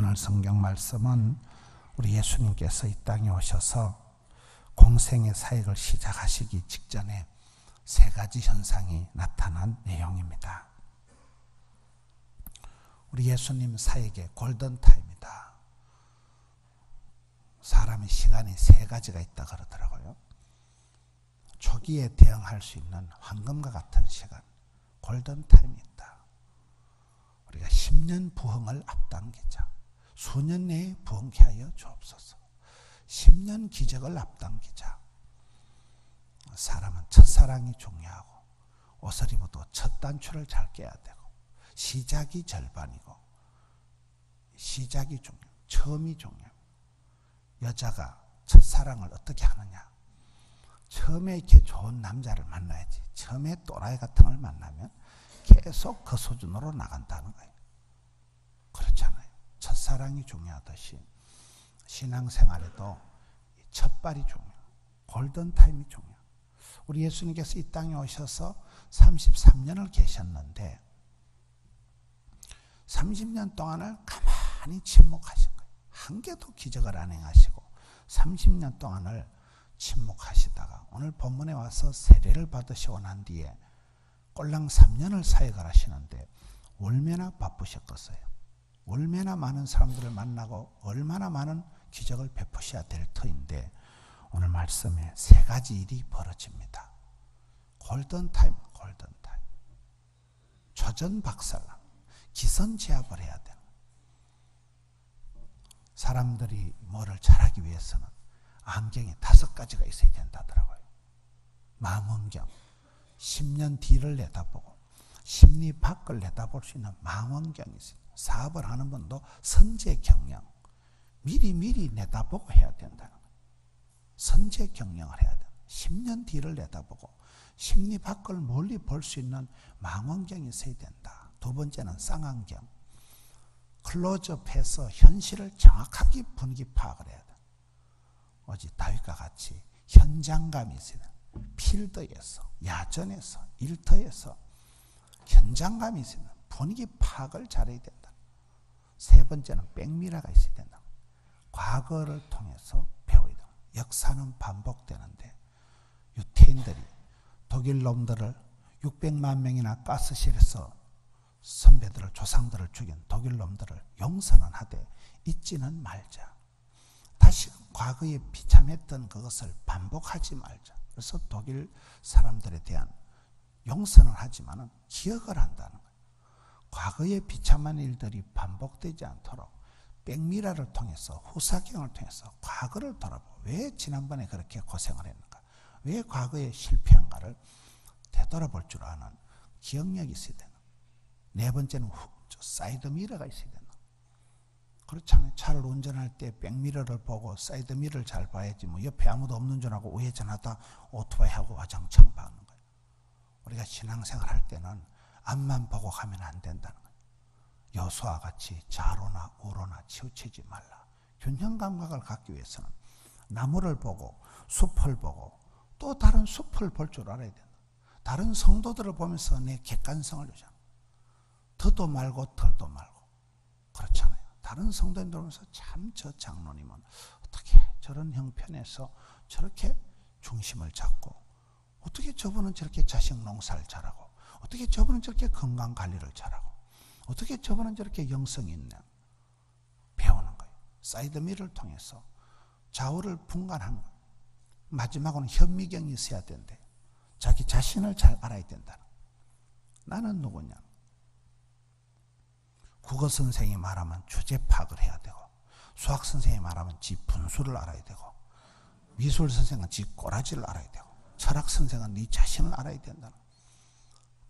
오늘 성경 말씀은 우리 예수님께서 이 땅에 오셔서 공생의 사역을 시작하시기 직전에 세 가지 현상이 나타난 내용입니다. 우리 예수님 사역의 골든타임이다. 사람의 시간이 세 가지가 있다 그러더라고요. 초기에 대응할 수 있는 황금과 같은 시간, 골든타임이 있다. 우리가 10년 부흥을 앞당기자. 수년 내에 부흥케 하여 주옵소서. 10년 기적을 앞당기자. 사람은 첫사랑이 중요하고 옷을 입어도 첫 단추를 잘 깨야 되고 시작이 절반이고 시작이 중요해요. 처음이 중요해요. 여자가 첫사랑을 어떻게 하느냐. 처음에 이렇게 좋은 남자를 만나야지. 처음에 또라이 같은 걸 만나면 계속 그 수준으로 나간다는 거예요. 그렇잖아요. 첫사랑이 중요하듯이 신앙생활에도 첫발이 중요해요. 골든타임이 중요해요. 우리 예수님께서 이 땅에 오셔서 33년을 계셨는데 30년 동안을 가만히 침묵하신 거예요. 한 개도 기적을 안 행하시고 30년 동안을 침묵하시다가 오늘 본문에 와서 세례를 받으시고 난 뒤에 꼴랑 3년을 사역을 하시는데 얼마나 바쁘셨겠어요. 얼마나 많은 사람들을 만나고 얼마나 많은 기적을 베푸셔야 될 터인데 오늘 말씀에 세 가지 일이 벌어집니다. 골든타임, 골든타임. 초전박살나. 기선제압을 해야 되는. 사람들이 뭐를 잘하기 위해서는 안경이 5가지가 있어야 된다더라고요. 망원경. 10년 뒤를 내다보고 심리 밖을 내다볼 수 있는 망원경이 있어요. 사업을 하는 분도 선제 경영. 미리 내다보고 해야 된다는 거예요. 선제 경영을 해야 돼요. 10년 뒤를 내다보고 심리 밖을 멀리 볼 수 있는 망원경이 있어야 된다. 두 번째는 쌍안경. 클로즈업해서 현실을 정확하게 분기 파악을 해야 돼. 오직 다윗과 같이 현장감이 있어야 돼. 필드에서, 야전에서, 일터에서 현장감이 있어야 돼. 분위기 파악을 잘해야 된다. 세 번째는 백미러가 있어야 된다. 과거를 통해서 배워야 된다. 역사는 반복되는데 유태인들이 독일 놈들을 600만 명이나 가스실에서 선배들을 조상들을 죽인 독일 놈들을 용서는 하되 잊지는 말자. 다시 과거에 비참했던 그것을 반복하지 말자. 그래서 독일 사람들에 대한 용서는 하지만 기억을 한다는 거예요. 과거의 비참한 일들이 반복되지 않도록 백미러를 통해서 후사경을 통해서 과거를 돌아보고 왜 지난번에 그렇게 고생을 했는가, 왜 과거에 실패한가를 되돌아볼 줄 아는 기억력이 있어야 되는. 네 번째는 사이드미러가 있어야 되는. 그렇잖아요. 차를 운전할 때 백미러를 보고 사이드미러를 잘 봐야지 뭐 옆에 아무도 없는 줄 알고 우회전하다 오토바이하고 와장창 박는 거예요. 우리가 신앙생활 할 때는 앞만 보고 가면 안 된다는 거예요. 여수와 같이 좌로나 우로나 치우치지 말라. 균형 감각을 갖기 위해서는 나무를 보고 숲을 보고 또 다른 숲을 볼 줄 알아야 된다. 다른 성도들을 보면서 내 객관성을 주잖아. 더도 말고 덜도 말고. 그렇잖아요. 다른 성도님들 보면서 참 저 장로님은 어떻게 저런 형편에서 저렇게 중심을 잡고 어떻게 저분은 저렇게 자식 농사를 잘하고 어떻게 저분은 저렇게 건강관리를 잘하고 어떻게 저분은 저렇게 영성이 있냐. 배우는 거예요. 사이드미러를 통해서 좌우를 분간하는 거예요. 마지막으로는 현미경이 있어야 된대. 자기 자신을 잘 알아야 된다는. 나는 누구냐. 국어 선생이 말하면 주제 파악을 해야 되고 수학 선생이 말하면 지 분수를 알아야 되고 미술 선생은 지 꼬라지를 알아야 되고 철학 선생은 네 자신을 알아야 된다는.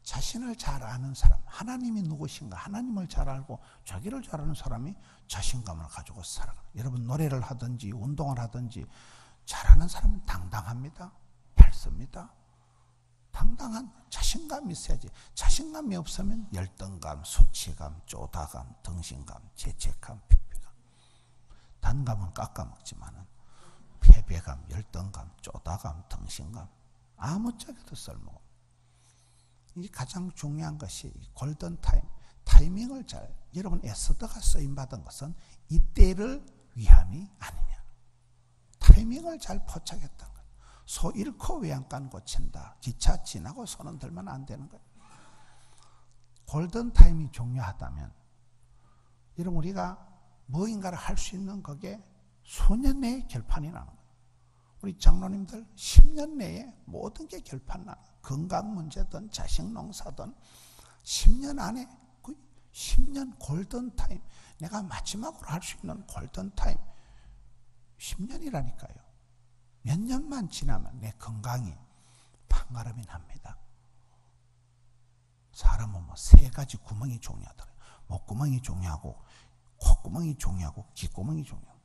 자신을 잘 아는 사람, 하나님이 누구신가, 하나님을 잘 알고 자기를 잘 아는 사람이 자신감을 가지고 살아가는. 여러분 노래를 하든지 운동을 하든지 잘하는 사람은 당당합니다. 밝습니다. 당당한 자신감이 있어야지. 자신감이 없으면 열등감, 수치감, 쪼다감, 등신감, 죄책감, 피폐감. 단감은 깎아먹지만은 패배감, 열등감, 쪼다감, 등신감 아무짝에도 쓸모없고. 이 가장 중요한 것이 골든타임, 타이밍을 잘, 여러분 에스더가 쓰임받은 것은 이때를 위함이 아니냐. 타이밍을 잘 포착했던 거예요. 소 잃고 외양간 고친다. 기차 지나고 손은 들면 안 되는 거예요. 골든 타임이 중요하다면 여러분 우리가 무엇인가를 할 수 있는 그게 수년 내에 결판이 나는 거예요. 우리 장로님들 10년 내에 모든 게 결판 나는 거예요. 건강 문제든 자식 농사든 10년 안에 그 10년 골든 타임, 내가 마지막으로 할 수 있는 골든 타임 10년이라니까요. 몇 년만 지나면 내 건강이 판가름이 납니다. 사람은 뭐 세 가지 구멍이 중요하더라고요. 목구멍이 중요하고 콧구멍이 중요하고 귓구멍이 중요하고,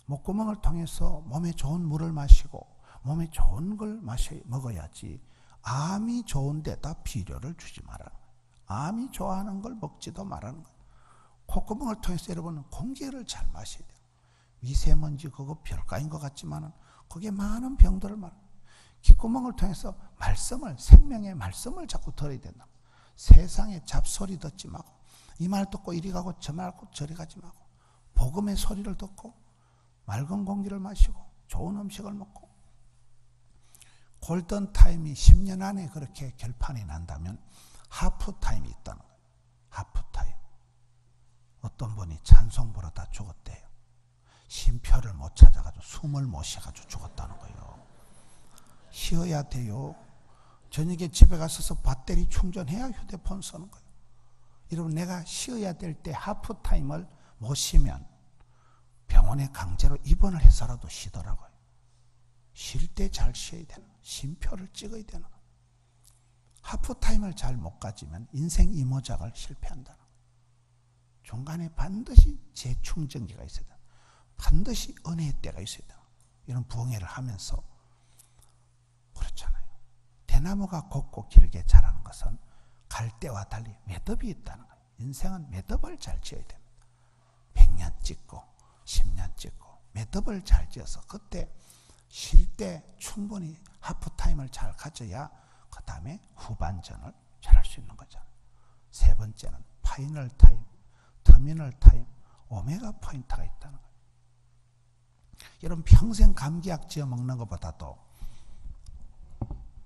목구멍을 통해서 몸에 좋은 물을 마시고 몸에 좋은 걸 먹어야지 암이 좋은 데다 비료를 주지 말라는 거예요. 암이 좋아하는 걸 먹지도 말라는 거예요. 콧구멍을 통해서 여러분은 공기를 잘 마셔야 돼요. 미세먼지 그거 별가인 것 같지만은 그게 많은 병들을 말해요. 귓구멍을 통해서 말씀을, 생명의 말씀을 자꾸 들어야 된다. 세상에 잡소리 듣지 말고, 이 말 듣고 이리 가고 저 말 듣고 저리 가지 말고, 복음의 소리를 듣고 맑은 공기를 마시고 좋은 음식을 먹고. 골든 타임이 10년 안에 그렇게 결판이 난다면 하프 타임이 있다는 거예요. 하프 타임. 어떤 분이 찬송 부르다 죽었대요. 쉼표를 못 찾아가지고 숨을 못 쉬어가지고 죽었다는 거예요. 쉬어야 돼요. 저녁에 집에 가서 배터리 충전해야 휴대폰 쓰는 거예요. 여러분 내가 쉬어야 될 때 하프 타임을 못 쉬면 병원에 강제로 입원을 해서라도 쉬더라고요. 쉴 때 잘 쉬어야 되는 거예요. 쉼표를 찍어야 되는 거예요. 하프 타임을 잘 못 가지면 인생 이모작을 실패한다는 거예요. 중간에 반드시 재충전기가 있어야 돼요. 반드시 은혜의 때가 있어야 돼요. 이런 부흥회를 하면서 그렇잖아요. 대나무가 곱고 길게 자라는 것은 갈대와 달리 매듭이 있다는 거예요. 인생은 매듭을 잘 지어야 됩니다. 100년 찍고 10년 찍고 매듭을 잘 지어서 그때 쉴 때 충분히 하프타임을 잘 가져야 그 다음에 후반전을 잘 할 수 있는 거죠. 세 번째는 파이널 타임, 터미널 타임, 오메가 포인트가 있다는 거예요. 여러분 평생 감기약 지어 먹는 것보다도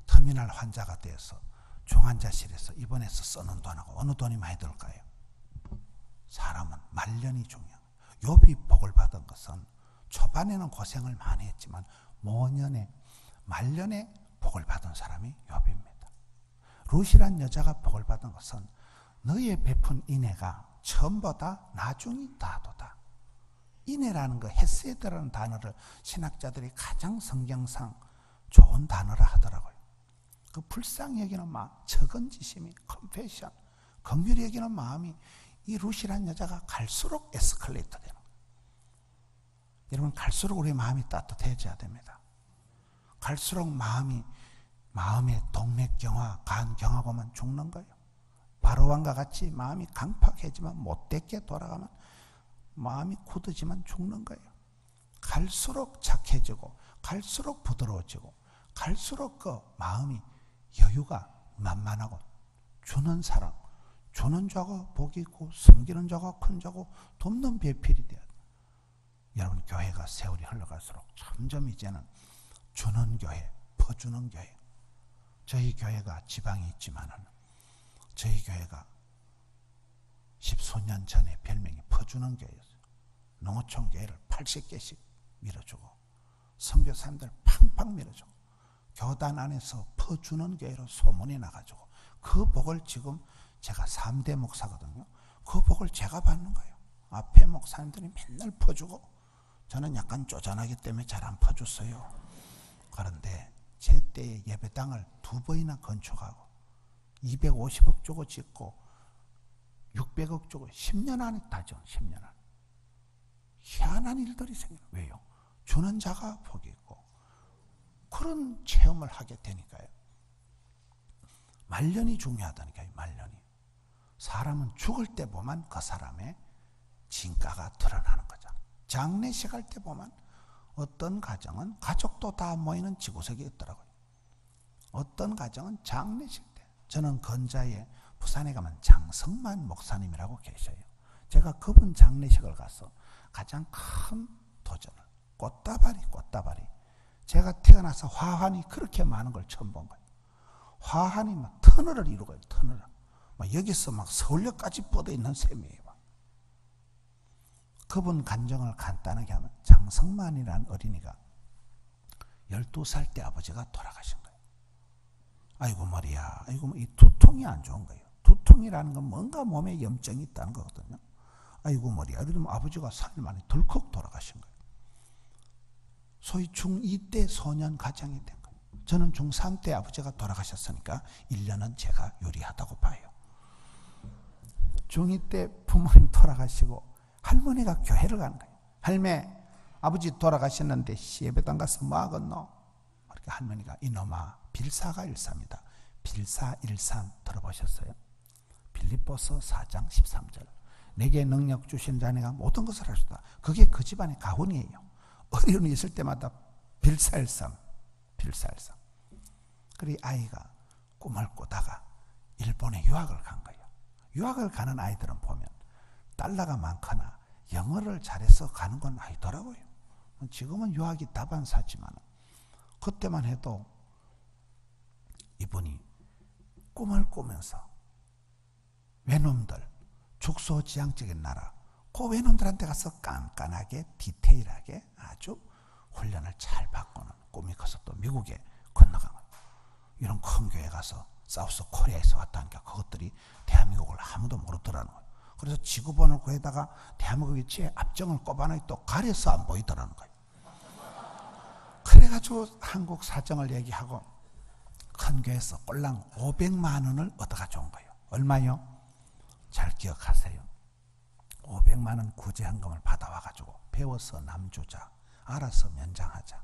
터미널 환자가 되어서 중환자실에서 입원해서 쓰는 돈하고 어느 돈이 많이 들까요? 사람은 말년이 중요해요. 욥이 복을 받은 것은 초반에는 고생을 많이 했지만 모년에 말년에 복을 받은 사람이 욥입니다. 룻이란 여자가 복을 받은 것은 너의 베푼 인애가 처음보다 나중이 다도다. 인애라는 거 헤세드라는 단어를 신학자들이 가장 성경상 좋은 단어라 하더라고요. 그 불쌍히 여기는 마음, 적은지심이, 컴패션, 긍휼히 여기는 마음이 이 룻이란 여자가 갈수록 에스컬레이터 되는 거예요. 여러분 갈수록 우리 마음이 따뜻해져야 됩니다. 갈수록 마음의 동맥경화, 간경화 보면 죽는 거예요. 바로왕과 같이 마음이 강팍해지면 못되게 돌아가면 마음이 굳어지면 죽는 거예요. 갈수록 착해지고 갈수록 부드러워지고 갈수록 그 마음이 여유가 만만하고 주는 사람, 주는 자가 복이 있고 섬기는 자가 큰 자고 돕는 배필이 돼야 돼요. 여러분 교회가 세월이 흘러갈수록 점점 이제는 주는 교회, 퍼주는 교회. 저희 교회가 지방이 있지만은 저희 교회가 10수년 전에 별명이 퍼주는 교회였어요. 농어촌 교회를 80개씩 밀어주고 선교사님들 팡팡 밀어주고 교단 안에서 퍼주는 교회로 소문이 나가지고 그 복을 지금 제가 3대 목사거든요. 그 복을 제가 받는 거예요. 앞에 목사님들이 맨날 퍼주고 저는 약간 쪼잔하기 때문에 잘 안 퍼줬어요. 그런데 제 때에 예배당을 2번이나 건축하고 250억 주고 짓고 600억 주고 10년 안에 다죠. 10년 안에. 희한한 일들이 생겨요. 왜요? 주는 자가 복이 있고 그런 체험을 하게 되니까요. 말년이 중요하다니까요. 말년이. 사람은 죽을 때 보면 그 사람의 진가가 드러나는 거죠. 장례식 할 때 보면 어떤 가정은 가족도 다 모이는 지구석이 있더라고요. 어떤 가정은 장례식 때 저는 건자에 부산에 가면 장성만 목사님이라고 계셔요. 제가 그분 장례식을 가서 가장 큰 도전을, 꽃다발이 제가 태어나서 화환이 그렇게 많은 걸 처음 본 거예요. 화환이 막 터널을 이루고 있어요. 터널을. 막 여기서 막 서울역까지 뻗어 있는 셈이에요. 그분 간증을 간단하게 하면 장성만이라는 어린이가 12살 때 아버지가 돌아가신 거예요. 아이고 머리야. 아이고 이 두통이 안 좋은 거예요. 두통이라는 건 뭔가 몸에 염증이 있다는 거거든요. 아이고 머리야. 이러면 아버지가 3일 만에 덜컥 돌아가신 거예요. 소위 중2 때 소년 가장이 된 거예요. 저는 중3 때 아버지가 돌아가셨으니까 1년은 제가 유리하다고 봐요. 중2 때 부모님 돌아가시고 할머니가 교회를 가는 거예요. 할매, 아버지 돌아가셨는데 예배당 가서 뭐 하겠노? 그렇게 할머니가 이놈아 빌사가 일삼이다. 빌사일삼 들어보셨어요? 빌립보서 4장 13절. 내게 능력 주신 자네가 모든 것을 하셨다. 그게 그 집안의 가훈이에요. 어려움이 있을 때마다 빌사일삼. 그리 아이가 꿈을 꾸다가 일본에 유학을 간 거예요. 유학을 가는 아이들은 보면 달러가 많거나 영어를 잘해서 가는 건 아니더라고요. 지금은 유학이 다반사지만 그때만 해도 이분이 꿈을 꾸면서 외놈들, 죽소지향적인 나라, 그 외놈들한테 가서 깐깐하게 디테일하게 아주 훈련을 잘 받고는 꿈이 커서 또 미국에 건너간 거예요. 이런 큰 교회 가서 사우스 코리아에서 왔다니까 그것들이 대한민국을 아무도 모르더라는 거예요. 그래서 지구본을 구해다가 대한민국 위치에 앞정을 꼽아놓이 또 가려서 안 보이더라는 거예요. 그래가지고 한국 사정을 얘기하고 큰 교회에서 꼴랑 500만 원을 얻어가지고 온 거예요. 얼마요? 잘 기억하세요. 500만 원 구제헌금을 받아와가지고 배워서 남주자, 알아서 면장하자,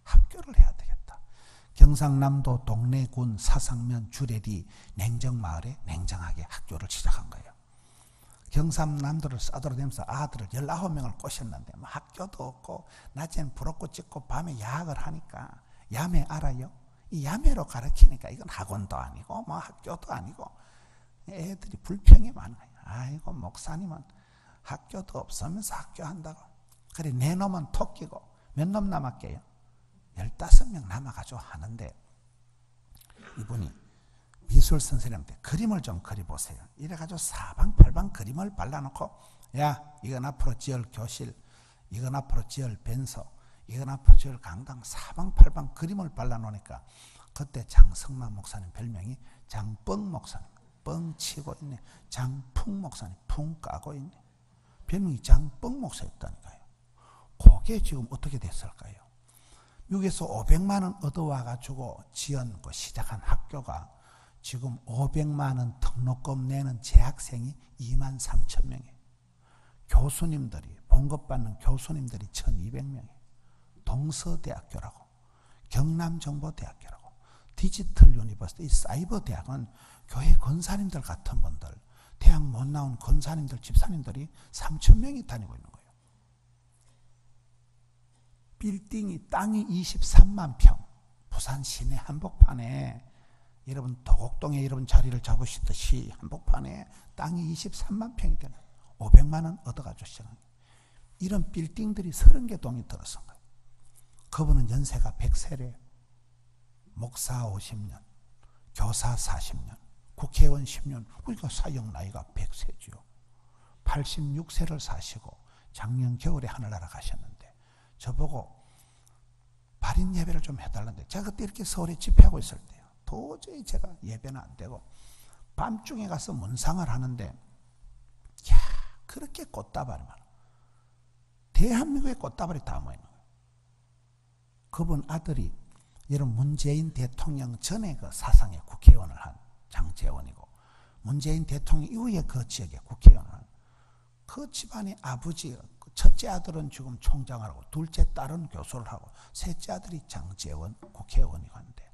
학교를 해야 되겠다. 경상남도 동래군 사상면 주례리 냉정마을에 냉정하게 학교를 시작한 거예요. 경상남도를 싸돌아다니면서 아들을 19명을 꼬셨는데 뭐 학교도 없고 낮에는 부럽고 찍고 밤에 야학을 하니까 야매 알아요? 이 야매로 가르치니까 이건 학원도 아니고 뭐 학교도 아니고 애들이 불평이 많아요. 아이고 목사님은 학교도 없으면서 학교한다고. 그래 내 놈은 토끼고 몇 놈 남았게요? 15명 남아가지고 하는데 이분이 미술 선생님한테 그림을 좀 그려보세요. 이래가지고 사방팔방 그림을 발라놓고 야 이건 앞으로 지을 교실, 이건 앞으로 지을 변소, 이건 앞으로 지을 강당 사방팔방 그림을 발라놓으니까 그때 장성만 목사님 별명이 장뻥 목사님. 뻥 치고 있네. 장풍 목사님 풍 까고 있네. 별명이 장뻥 목사였다니까요. 그게 지금 어떻게 됐을까요? 미국에서 500만 원 얻어와가지고 지은 거 시작한 학교가 지금 500만 원 등록금 내는 재학생이 2만 3천 명이에요. 교수님들이 봉급받는 교수님들이 1200명이에요. 동서대학교라고 경남정보대학교라고 디지털 유니버시티 사이버 대학은 교회 권사님들 같은 분들 대학 못 나온 권사님들 집사님들이 3천 명이 다니고 있는 거예요. 빌딩이 땅이 23만 평 부산 시내 한복판에 여러분 도곡동에 여러분 자리를 잡으시듯이 한복판에 땅이 23만 평이 되는 500만 원 얻어가지고 시작한 거예요. 이런 빌딩들이 30개 동이 들어선 거예요. 그분은 연세가 100세래 목사 50년 교사 40년 국회의원 10년 우리가 사형 나이가 100세지요. 86세를 사시고 작년 겨울에 하늘나라 가셨는데 저보고 발인 예배를 좀 해달라는데 제가 그때 이렇게 서울에 집회하고 있을 때요. 도저히 제가 예배는 안 되고 밤중에 가서 문상을 하는데 야 그렇게 꽃다발이 많아. 대한민국의 꽃다발이 다 모이는 거예요. 그분 아들이 여러분 문재인 대통령 전에 그 사상의 국회의원을 한 장재원이고 문재인 대통령 이후에 그 지역의 국회의원을 한 그 집안의 아버지 첫째 아들은 지금 총장을 하고 둘째 딸은 교수를 하고 셋째 아들이 장재원 국회의원이고 하는데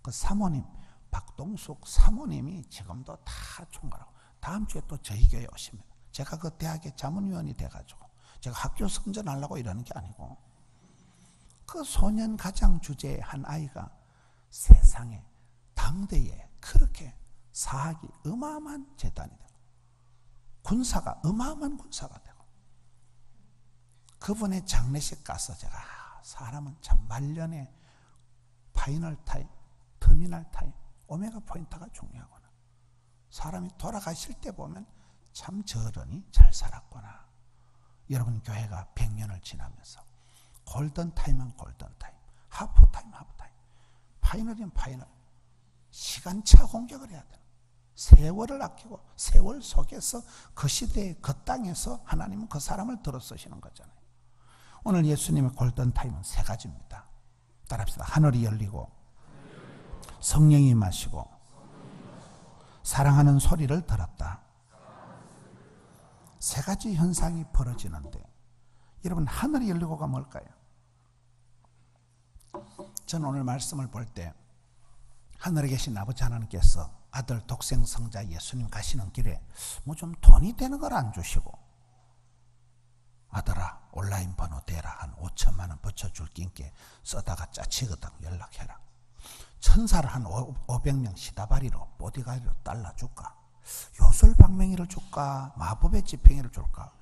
그 사모님 박동숙 사모님이 지금도 다 총괄하고 다음 주에 또 저희 교회에 오시면 제가 그 대학의 자문위원이 돼가지고 제가 학교 선전하려고 이러는 게 아니고 그 소년 가장 주제의 한 아이가 세상에 당대에 그렇게 사학이 어마어마한 재단이 되고 군사가 어마어마한 군사가 되고 그분의 장례식 가서 제가 사람은 참 말년에 파이널 타임, 터미널 타임, 오메가 포인트가 중요하구나. 사람이 돌아가실 때 보면 참 저런이 잘 살았구나. 여러분 교회가 100년을 지나면서 골든 타임은 골든 타임, 하프 타임, 하프 타임, 파이널이면 파이널. 시간차 공격을 해야 돼요. 세월을 아끼고 세월 속에서 그 시대에 그 땅에서 하나님은 그 사람을 들어 쓰시는 거잖아요. 오늘 예수님의 골든 타임은 세 가지입니다. 따라합시다. 하늘이 열리고 성령이 임하시고 사랑하는 소리를 들었다. 세 가지 현상이 벌어지는데 여러분 하늘이 열리고가 뭘까요? 저는 오늘 말씀을 볼 때 하늘에 계신 아버지 하나님께서 아들 독생 성자 예수님 가시는 길에 뭐 좀 돈이 되는 걸 안 주시고 아들아 온라인 번호 대라 한 5천만 원 붙여줄 낀께 써다가 짜치거든 연락해라. 천사를 한 500명 시다바리로 보디가드로 달라줄까? 요술방맹이를 줄까? 마법의 지팡이를 줄까?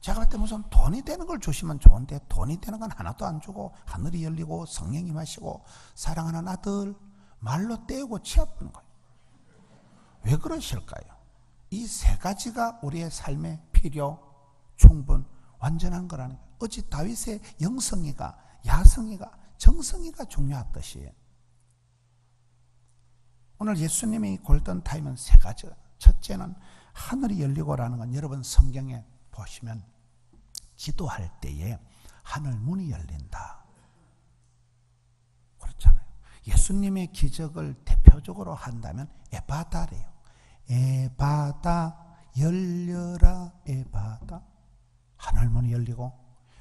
제가 볼 때 무슨 돈이 되는 걸 주시면 좋은데 돈이 되는 건 하나도 안 주고 하늘이 열리고 성령이 마시고 사랑하는 아들 말로 떼우고 치아뿌는 거예요. 왜 그러실까요? 이 세 가지가 우리의 삶의 필요, 충분, 완전한 거라는 거예요. 어찌 다윗의 영성이가, 야성이가, 정성이가 중요하듯이 오늘 예수님의 골든타임은 세 가지가 첫째는 하늘이 열리고라는 건 여러분 성경에 보시면 기도할 때에 하늘 문이 열린다. 그렇잖아요. 예수님의 기적을 대표적으로 한다면 에바다래요. 에바다 열려라 에바다. 하늘 문이 열리고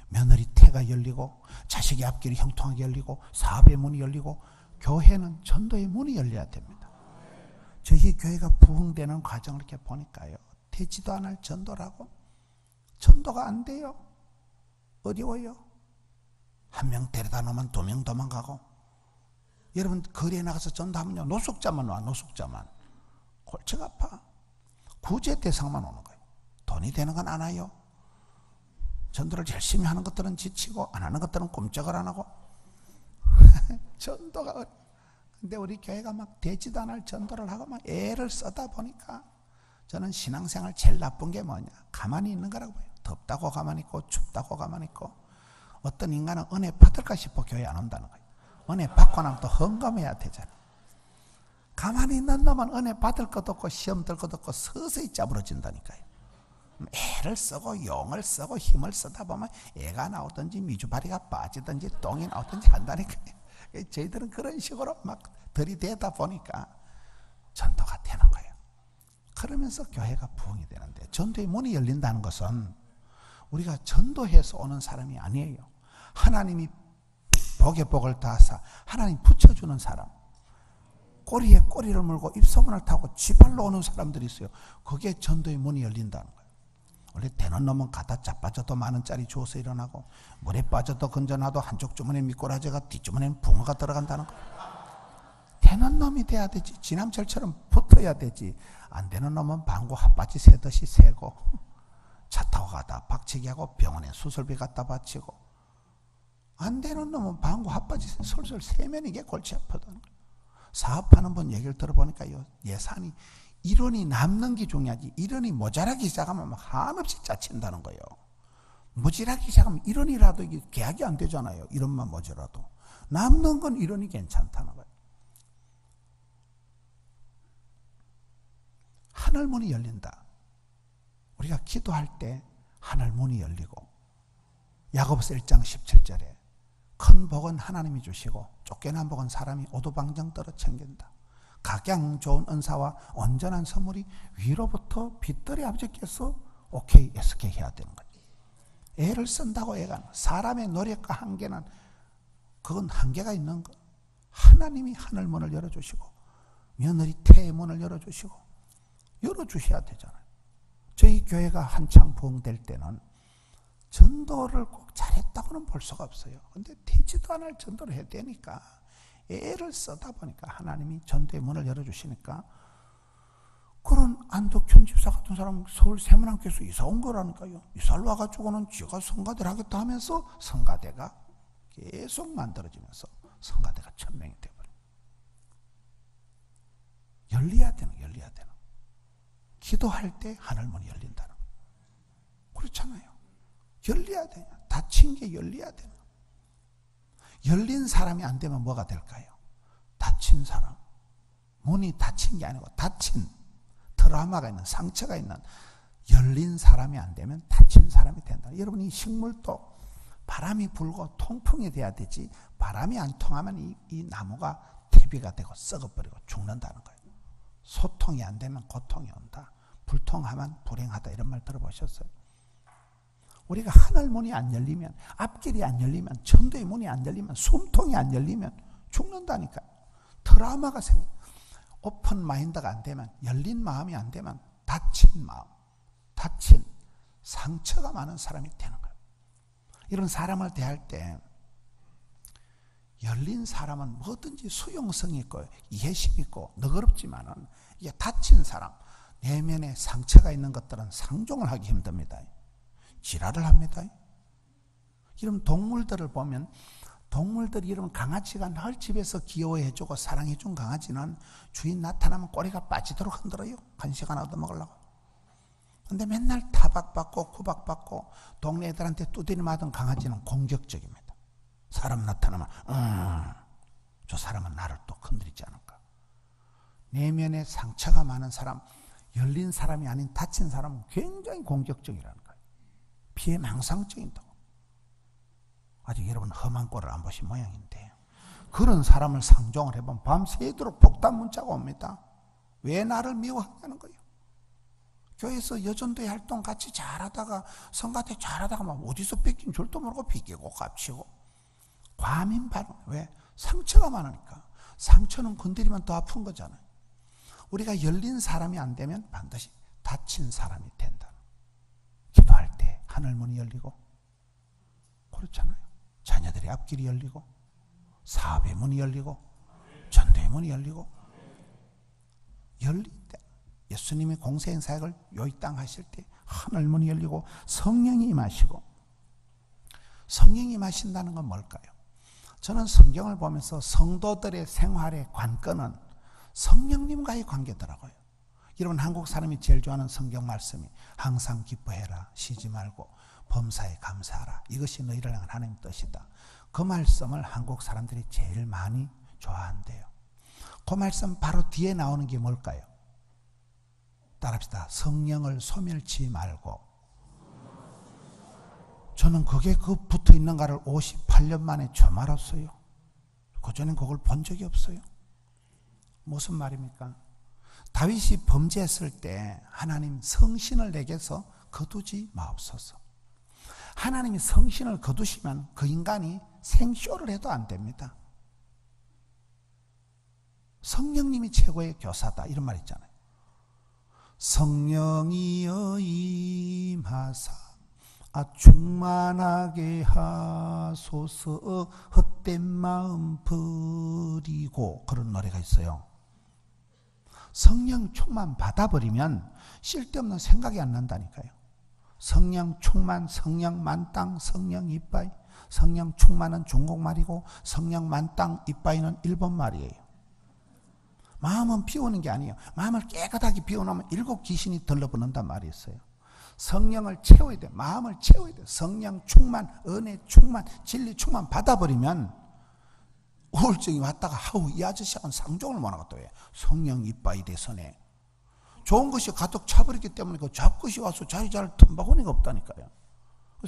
며느리 태가 열리고 자식의 앞길이 형통하게 열리고 사업의 문이 열리고 교회는 전도의 문이 열려야 됩니다. 저희 교회가 부흥되는 과정을 이렇게 보니까요. 되지도 않을 전도라고 전도가 안 돼요. 어려워요. 한 명 데려다 놓으면 2명 도망가고 여러분 거리에 나가서 전도하면요. 노숙자만 와. 노숙자만. 골치가 아파. 구제 대상만 오는 거예요. 돈이 되는 건 안 와요. 전도를 열심히 하는 것들은 지치고 안 하는 것들은 꼼짝을 안 하고 전도가 근데 우리 교회가 막 되지도 않을 전도를 하고 막 애를 쓰다 보니까 저는 신앙생활 제일 나쁜 게 뭐냐 가만히 있는 거라고 봐요. 덥다고 가만히 있고 춥다고 가만히 있고 어떤 인간은 은혜 받을까 싶어 교회 안 온다는 거예요. 은혜 받고 나면 또 헌금해야 되잖아. 가만히 있는 놈은 은혜 받을 것도 없고 시험 들 것도 없고 서서히 짜부러진다니까요. 애를 쓰고 용을 쓰고 힘을 쓰다 보면 애가 나오든지 미주바리가 빠지든지 똥이 나오든지 한다니까요. 저희들은 그런 식으로 막 들이대다 보니까 전도가 되는 거예요. 그러면서 교회가 부흥이 되는데 전도의 문이 열린다는 것은 우리가 전도해서 오는 사람이 아니에요. 하나님이 복에 복을 다하사 하나님 붙여주는 사람, 꼬리에 꼬리를 물고 입소문을 타고 지발로 오는 사람들이 있어요. 그게 전도의 문이 열린다는 거예요. 원래 되는 놈은 가다 자빠져도 10,000원짜리 주워서 일어나고 물에 빠져도 건져놔도 한쪽 주머니에 미꾸라지가 뒷주머니에는 붕어가 들어간다는 거예요. 되는 놈이 돼야 되지. 지남철처럼 붙어야 되지. 안 되는 놈은 방구 핫바지 새듯이 새고 차 타고 가다 박치기하고 병원에 수술비 갖다 바치고 안 되는 놈은 방구 핫바지 솔솔 세면 이게 골치 아프다는 거예요. 사업하는 분 얘기를 들어보니까요. 예산이 1원이 남는 게 중요하지 1원이 모자라기 시작하면 막 한없이 짜친다는 거예요. 모자라기 시작하면 1원이라도 이게 계약이 안 되잖아요. 1원만 모자라도 남는 건 1원이 괜찮다는 거예요. 하늘문이 열린다. 우리가 기도할 때 하늘문이 열리고 야고보서 1장 17절에 큰 복은 하나님이 주시고 쫓겨난 복은 사람이 오두방정 떨어 챙긴다. 각양 좋은 은사와 온전한 선물이 위로부터 빛들의 아버지께서 오케이 SK 해야 되는 거죠. 애를 쓴다고 애가 사람의 노력과 한계는 그건 한계가 있는 거. 하나님이 하늘문을 열어주시고 며느리 태의 문을 열어주시고 열어주셔야 되잖아요. 저희 교회가 한창 부흥될 때는 전도를 꼭 잘했다고는 볼 수가 없어요. 근데 되지도 않을 전도를 해야 되니까 애를 쓰다 보니까 하나님이 전도의 문을 열어주시니까 그런 안덕현 집사 같은 사람은 서울 세문안교에서 이사 온 거라니까요. 이사를 와가지고는 지가 성가대를 하겠다 하면서 성가대가 계속 만들어지면서 성가대가 1000명이 되어버려요. 열려야 되는. 기도할 때 하늘문이 열린다는 거예요. 그렇잖아요. 열려야 돼요. 닫힌 게 열려야 돼요. 열린 사람이 안 되면 뭐가 될까요? 닫힌 사람. 문이 닫힌 게 아니고 닫힌 트라우마가 있는, 상처가 있는, 열린 사람이 안 되면 닫힌 사람이 된다. 여러분, 이 식물도 바람이 불고 통풍이 돼야 되지, 바람이 안 통하면 이 나무가 퇴비가 되고 썩어버리고 죽는다는 거예요. 소통이 안 되면 고통이 온다. 불통하면 불행하다. 이런 말 들어보셨어요? 우리가 하늘 문이 안 열리면, 앞길이 안 열리면, 전도의 문이 안 열리면, 숨통이 안 열리면 죽는다니까요. 트라우마가 생겨. 오픈 마인드가 안 되면, 열린 마음이 안 되면 닫힌 마음, 닫힌 상처가 많은 사람이 되는 거예요. 이런 사람을 대할 때 열린 사람은 뭐든지 수용성이 있고 이해심 있고 너그럽지만은, 이게 닫힌 사람, 내면에 상처가 있는 것들은 상종을 하기 힘듭니다. 지랄을 합니다. 이런 동물들을 보면, 동물들이 이런 강아지가 늘 집에서 귀여워해주고 사랑해준 강아지는 주인 나타나면 꼬리가 빠지도록 흔들어요. 간식 하나 얻어먹으려고. 근데 맨날 타박받고 구박받고 동네 애들한테 두드려 맞은 강아지는 공격적입니다. 사람 나타나면 저 사람은 나를 또 건드리지 않을까. 내면에 상처가 많은 사람, 열린 사람이 아닌 닫힌 사람은 굉장히 공격적이라는 거예요. 피해망상적이다. 아직 여러분 험한 꼴을 안 보신 모양인데, 그런 사람을 상종을 해보면 밤새도록 폭탄 문자가 옵니다. 왜 나를 미워하냐는 거예요. 교회에서 여전도의 활동 같이 잘하다가, 성가대 잘하다가 막 어디서 뺏긴 줄도 모르고 비끼고 깝치고 과민 반응. 왜? 상처가 많으니까. 상처는 건드리면 더 아픈 거잖아요. 우리가 열린 사람이 안 되면 반드시 닫힌 사람이 된다. 기도할 때 하늘 문이 열리고, 그렇잖아요. 자녀들의 앞길이 열리고, 사업의 문이 열리고, 전도의 문이 열리고, 열릴 때 예수님이 공생 사역을 요 땅 하실 때 하늘 문이 열리고 성령이 임하시고. 성령이 임하신다는 건 뭘까요? 저는 성경을 보면서 성도들의 생활의 관건은 성령님과의 관계더라고요. 여러분, 한국 사람이 제일 좋아하는 성경 말씀이 항상 기뻐해라, 쉬지 말고 범사에 감사하라, 이것이 너희를 향한 하나님의 뜻이다. 그 말씀을 한국 사람들이 제일 많이 좋아한대요. 그 말씀 바로 뒤에 나오는 게 뭘까요? 따라합시다. 성령을 소멸치 말고. 저는 그게 붙어 있는가를 58년 만에 처음 알았어요. 그전엔 그걸 본 적이 없어요. 무슨 말입니까? 다윗이 범죄했을 때 하나님 성신을 내게서 거두지 마옵소서. 하나님이 성신을 거두시면 그 인간이 생쇼를 해도 안 됩니다. 성령님이 최고의 교사다, 이런 말 있잖아요. 성령이여 임하사 충만하게 하소서 헛된 마음 버리고, 그런 노래가 있어요. 성령 충만 받아버리면 쓸데없는 생각이 안 난다니까요. 성령 충만, 성령 만땅, 성령 이빠이. 성령 충만은 중국말이고 성령 만땅 이빠이는 일본말이에요. 마음은 비우는 게 아니에요. 마음을 깨끗하게 비워놓으면 7 귀신이 들러붙는단 말이 있어요. 성령을 채워야 돼. 마음을 채워야 돼. 성령 충만, 은혜 충만, 진리 충만 받아버리면 우울증이 왔다가 이 아저씨하고는 상종을 못하겠다. 왜? 성령 이빠이 대선에 좋은 것이 가득 차버리기 때문에 그 잡것이 와서 자리 잘 틈바구니가 없다니까요.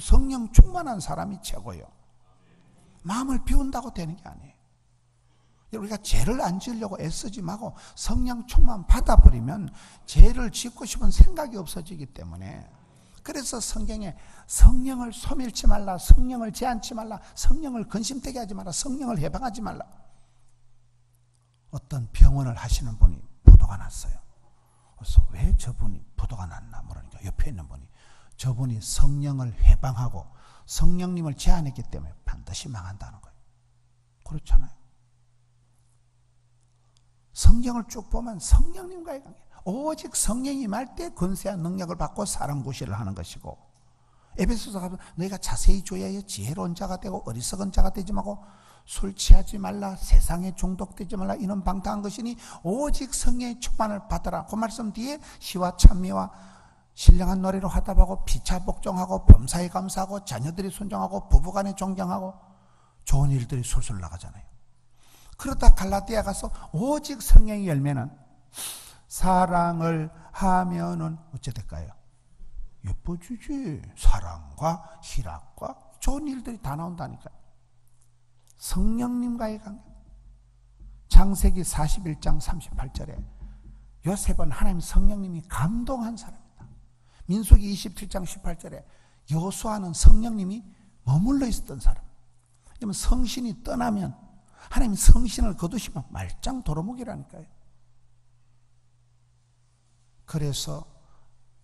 성령 충만한 사람이 최고예요. 마음을 비운다고 되는 게 아니에요. 우리가 죄를 안 지으려고 애쓰지 말고 성령 충만 받아버리면 죄를 짓고 싶은 생각이 없어지기 때문에, 그래서 성경에 성령을 소멸치 말라, 성령을 제한치 말라, 성령을 근심되게 하지 말라, 성령을 해방하지 말라. 어떤 병원을 하시는 분이 부도가 났어요. 그래서 왜 저분이 부도가 났나 물으니까 옆에 있는 분이, 저분이 성령을 해방하고 성령님을 제한했기 때문에 반드시 망한다는 거예요. 그렇잖아요. 성경을 쭉 보면 성령님과의 관계, 오직 성령이 임할 때 권세와 능력을 받고 사람 구실을 하는 것이고, 에베소서 가면 너희가 자세히 조야하여 지혜로운 자가 되고 어리석은 자가 되지 말고 술 취하지 말라, 세상에 중독되지 말라, 이는 방탕한 것이니 오직 성령의 충만을 받아라. 그 말씀 뒤에 시와 찬미와 신령한 노래로 화답하고 피차 복종하고 범사에 감사하고 자녀들이 순종하고 부부간에 존경하고 좋은 일들이 술술 나가잖아요. 그러다 갈라디아 가서 오직 성령의 열매는 사랑을 하면은 어째 될까요? 예뻐지지. 사랑과 희락과 좋은 일들이 다 나온다니까요. 성령님과의 관계. 창세기 41장 38절에 요셉은 하나님 성령님이 감동한 사람이다. 민수기 27장 18절에 여호수아는 성령님이 머물러 있었던 사람. 그러면 성신이 떠나면 하나님 성신을 거두시면 말짱 도루묵이라니까요. 그래서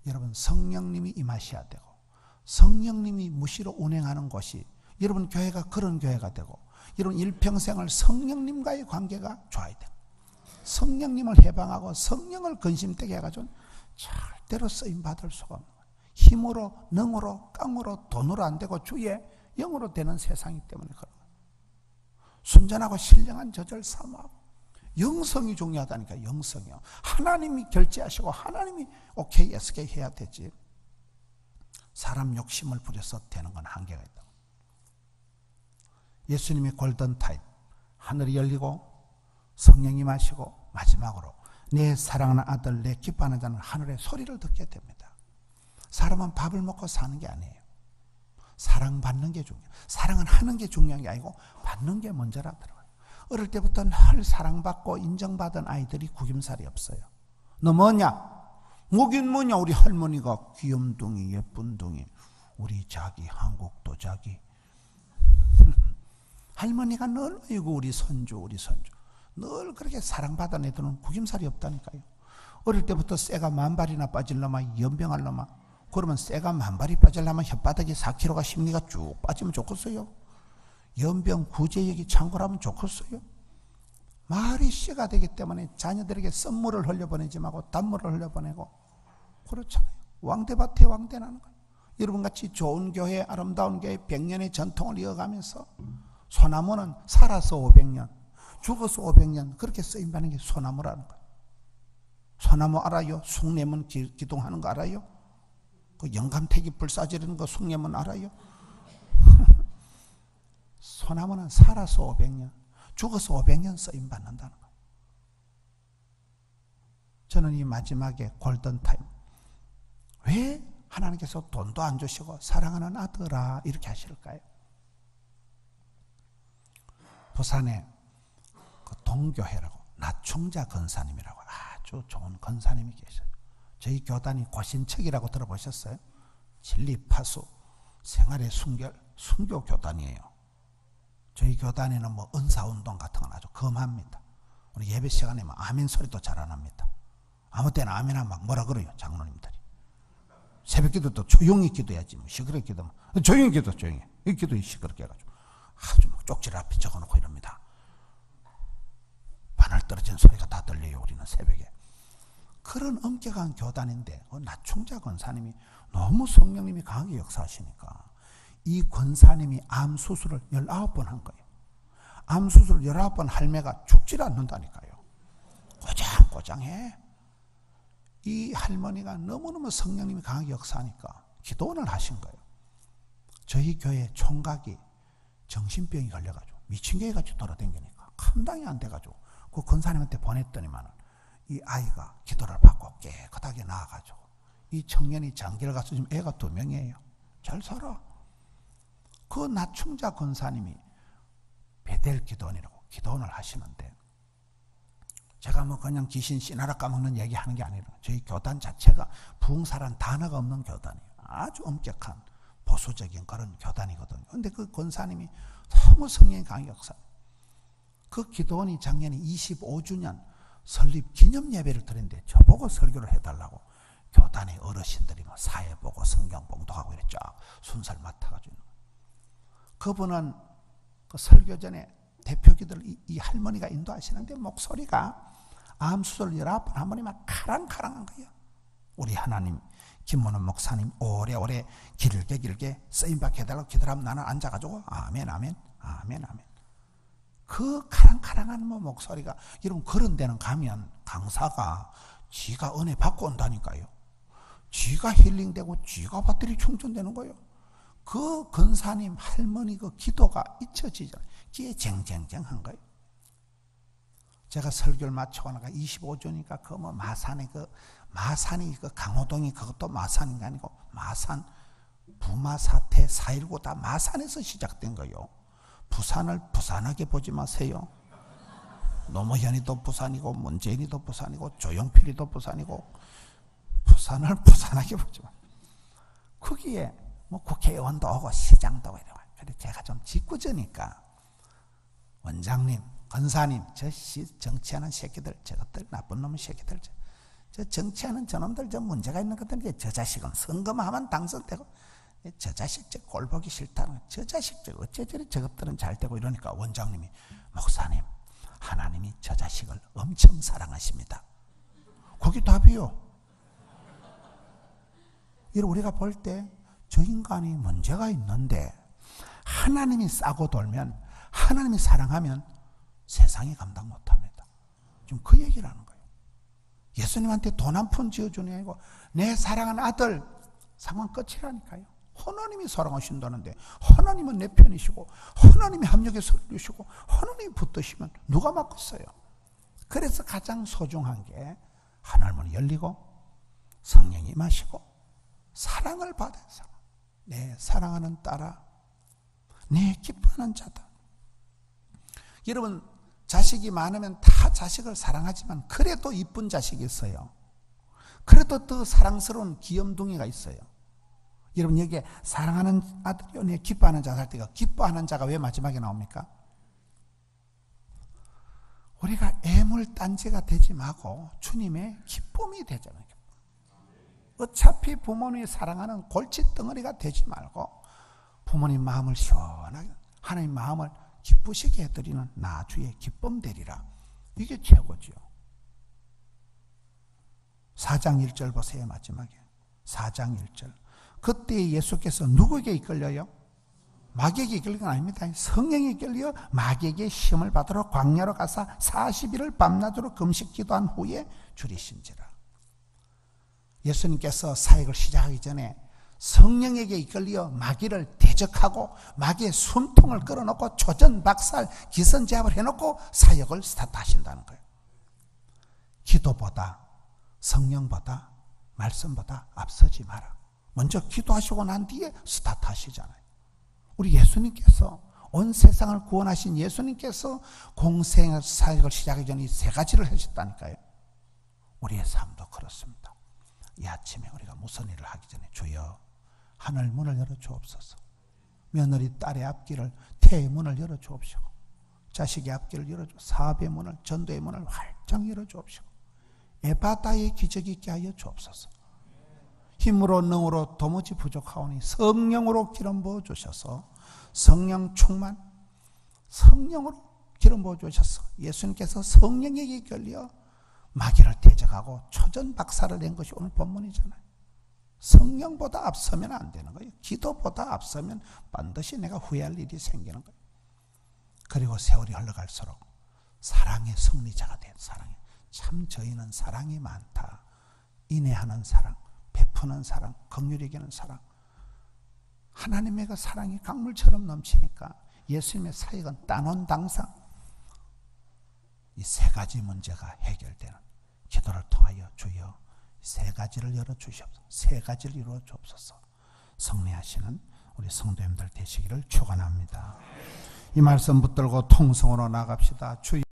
여러분 성령님이 임하셔야 되고 성령님이 무시로 운행하는 것이 여러분 교회가 그런 교회가 되고 여러분 일평생을 성령님과의 관계가 좋아야 돼요. 성령님을 해방하고 성령을 근심되게 해가지고 절대로 쓰임받을 수가 없는 거예요. 힘으로 능으로 깡으로 돈으로 안 되고 주의 영으로 되는 세상이기 때문에 그런 거예요. 순전하고 신령한 저절 사모하고 영성이 중요하다니까. 영성이요. 하나님이 결제하시고 하나님이 오케이 SK 해야 되지. 사람 욕심을 부려서 되는 건 한계가 있다. 예수님의 골든타임, 하늘이 열리고 성령이 마시고 마지막으로 내 사랑하는 아들 내 기뻐하는 자는 하늘의 소리를 듣게 됩니다. 사람은 밥을 먹고 사는 게 아니에요. 사랑받는 게 중요해요. 사랑은 하는 게 중요한 게 아니고 받는 게 먼저라더라고요. 어릴 때부터 늘 사랑받고 인정받은 아이들이 구김살이 없어요. 너 뭐냐? 뭐긴 뭐냐? 우리 할머니가 귀염둥이 예쁜둥이 우리 자기 한국도 자기 할머니가 늘 아이고 우리 손주 늘 그렇게 사랑받은 애들은 구김살이 없다니까요. 어릴 때부터 쇠가 10,000발이나 빠질려면 연병하려면 그러면 쇠가 10,000발이 빠질려면 혓바닥에 4kg가 심리가 쭉 빠지면 좋겠어요? 연병 구제역이 창고라면 좋겠어요? 말이 씨가 되기 때문에 자녀들에게 썸물을 흘려보내지 말고 단물을 흘려보내고 그렇잖아요. 왕대밭에 왕대나는 거예요. 여러분같이 좋은 교회 아름다운 교회 100년의 전통을 이어가면서 소나무는 살아서 500년 죽어서 500년 그렇게 쓰임받는 게 소나무라는 거예요. 소나무 알아요? 숭례문 기둥하는 거 알아요? 그 영감택이 불사지르는 거 숭례문 알아요? 소나무는 살아서 500년 죽어서 500년 쓰임받는다는 거예요. 저는 이 마지막에 골든타임, 왜 하나님께서 돈도 안 주시고 사랑하는 아들아 이렇게 하실까요? 부산에 그 동교회라고 나충자 권사님이라고 아주 좋은 권사님이 계셔요. 저희 교단이 고신척이라고 들어보셨어요? 진리파수 생활의 순교 교단이에요. 저희 교단에는 뭐 은사운동 같은 건 아주 금합니다. 우리 예배 시간에 뭐 아멘 소리도 잘 안 합니다. 아무 때나 아멘하면 막 뭐라 그래요 장로님들이. 새벽 기도도 조용히 기도해야지 뭐 시끄럽게 기도하면 조용히 기도 조용히 이 기도 시끄럽게 해가지고 아주 막 쪽지를 앞에 적어놓고 이럽니다. 바늘 떨어지는 소리가 다 들려요. 우리는 새벽에. 그런 엄격한 교단인데 나충자 권사님이 너무 성령님이 강하게 역사하시니까 이 권사님이 암 수술을 19번 한 거예요. 암 수술을 19번 할매가 죽질 않는다니까요. 꼬장꼬장해. 이 할머니가 너무너무 성령님이 강하게 역사하니까 기도원을 하신 거예요. 저희 교회 총각이 정신병이 걸려가지고 미친 개 같이 돌아다니니까 감당이 안 돼가지고 그 권사님한테 보냈더니만 이 아이가 기도를 받고 깨끗하게 나아가지고 이 청년이 장기를 가서 지금 애가 2명이에요. 잘 살아. 그 나충자 권사님이 베델 기도원이라고 기도원을 하시는데 제가 뭐 그냥 귀신 씨나라 까먹는 얘기 하는 게 아니라 저희 교단 자체가 부흥사란 단어가 없는 교단이에요. 아주 엄격한 보수적인 그런 교단이거든요. 그런데 그 권사님이 너무 성령이 강하게 역사. 그 기도원이 작년에 25주년 설립 기념 예배를 드렸는데 저보고 설교를 해달라고 교단의 어르신들이 뭐 사회 보고 성경 봉독하고 이래 쫙 순서를 맡아가지고 그분은 그 설교 전에 대표 기도를 이 할머니가 인도하시는데 목소리가 암수술 19번 한 번이 막 카랑카랑한 거예요. 우리 하나님 김문원 목사님 오래오래 길게 쓰임받게 해달라고 기도하면 나는 앉아가지고 아멘 아멘 아멘 아멘. 그 카랑카랑한 목소리가, 여러분 그런 데는 가면 강사가 지가 은혜 받고 온다니까요. 지가 힐링되고 지가 배터리 충전되는 거예요. 그 권사님 할머니 그 기도가 잊혀지잖아요. 귀에 쟁쟁쟁한 거예요. 제가 설교를 마치고 나가 25조니까 그 뭐 마산에 마산이 그 강호동이 그것도 마산인가 아니고 마산 부마 사태 4.19 다 마산에서 시작된 거예요. 부산을 부산하게 보지 마세요. 노무현이도 부산이고 문재인이도 부산이고 조용필이도 부산이고 부산을 부산하게 보지 마. 거기에 뭐 국회의원도 오고 시장도 오고 이래요. 근데 제가 좀 짓궂으니까 원장님, 권사님, 저 정치하는 새끼들, 저것들 나쁜 놈의 새끼들, 저 정치하는 저놈들 저 문제가 있는 것들, 저 자식은 선거만 하면 당선되고 저 자식 저 꼴 보기 싫다는, 저 자식 저 어째 저리 저것들은 잘 되고 이러니까 원장님이 목사님, 하나님이 저 자식을 엄청 사랑하십니다. 거기 답이요. 이런 우리가 볼 때 저 인간이 문제가 있는데 하나님이 싸고 돌면, 하나님이 사랑하면 세상이 감당 못합니다. 지금 그 얘기를 하는 거예요. 예수님한테 돈 한 푼 지어주는 게 아니고 내 사랑하는 아들, 상황 끝이라니까요. 하나님이 사랑하신다는데 하나님은 내 편이시고 하나님이 합력해서 이루시고 하나님이 붙드시면 누가 막겠어요. 그래서 가장 소중한 게 하늘문이 열리고 성령이 임하시고 사랑을 받은 사람, 내 사랑하는 딸아, 내 기뻐하는 자다. 여러분 자식이 많으면 다 자식을 사랑하지만 그래도 이쁜 자식이 있어요. 그래도 더 사랑스러운 귀염둥이가 있어요. 여러분 여기에 사랑하는 아들이요, 기뻐하는 자가 할 때가, 기뻐하는 자가 왜 마지막에 나옵니까? 우리가 애물단지가 되지 말고 주님의 기쁨이 되잖아요. 어차피 부모님이 사랑하는 골칫덩어리가 되지 말고 부모님 마음을 시원하게, 하나님 마음을 기쁘시게 해드리는 나 주의 기쁨 되리라. 이게 최고죠. 4장 1절 보세요. 마지막에 4장 1절. 그때 예수께서 누구에게 이끌려요? 마귀에게 이끌린 건 아닙니다. 성령이 이끌려 마귀에게 시험을 받으러 광야로 가서 40일을 밤낮으로 금식 기도한 후에 줄이신지라. 예수님께서 사역을 시작하기 전에 성령에게 이끌려 마귀를 대적하고 마귀의 숨통을 끌어놓고 초전박살 기선제압을 해놓고 사역을 스타트하신다는 거예요. 기도보다, 성령보다, 말씀보다 앞서지 마라. 먼저 기도하시고 난 뒤에 스타트하시잖아요. 우리 예수님께서, 온 세상을 구원하신 예수님께서 공생의 사역을 시작하기 전에 이 세 가지를 하셨다니까요. 우리의 삶도 그렇습니다. 이 아침에 우리가 무슨 일을 하기 전에 주여 하늘 문을 열어 주옵소서. 며느리 딸의 앞길을, 태의 문을 열어 주옵시고, 자식의 앞길을 열어 주, 사업의 문을, 전도의 문을 활짝 열어 주옵시고, 에바다의 기적이 있게 하여 주옵소서. 힘으로 능으로 도무지 부족하오니 성령으로 기름 부어 주셔서 성령 충만, 성령으로 기름 부어 주셔서 예수님께서 성령에게 이끌려 마귀를 대적하고 초전박살을 낸 것이 오늘 본문이잖아요. 성령보다 앞서면 안 되는 거예요. 기도보다 앞서면 반드시 내가 후회할 일이 생기는 거예요. 그리고 세월이 흘러갈수록 사랑의 승리자가 된, 사랑이 참 저희는 사랑이 많다. 인내하는 사랑, 베푸는 사랑, 긍휼히 여기는 사랑, 하나님의 그 사랑이 강물처럼 넘치니까 예수님의 사역은 단원당상 이 세 가지 문제가 해결되는 기도를 통하여 주여 세 가지를 열어주시옵소서, 세 가지를 이루어 주옵소서. 성례하시는 우리 성도님들 되시기를 축원합니다. 이 말씀 붙들고 통성으로 나갑시다. 주여